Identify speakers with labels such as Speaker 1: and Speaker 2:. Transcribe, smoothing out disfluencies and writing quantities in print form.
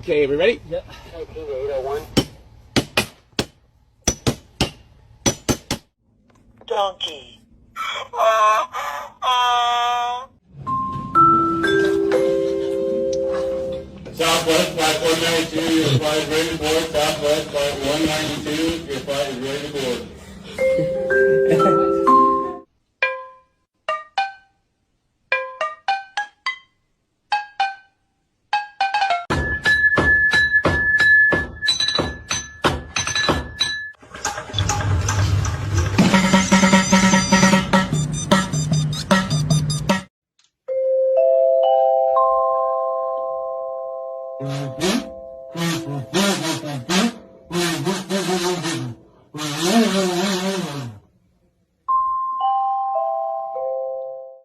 Speaker 1: Okay, we ready?
Speaker 2: Yep.
Speaker 3: 19801. Donkey.
Speaker 4: Southwest flight 192, your flight is ready to board. Southwest flight 192, your flight is ready to board.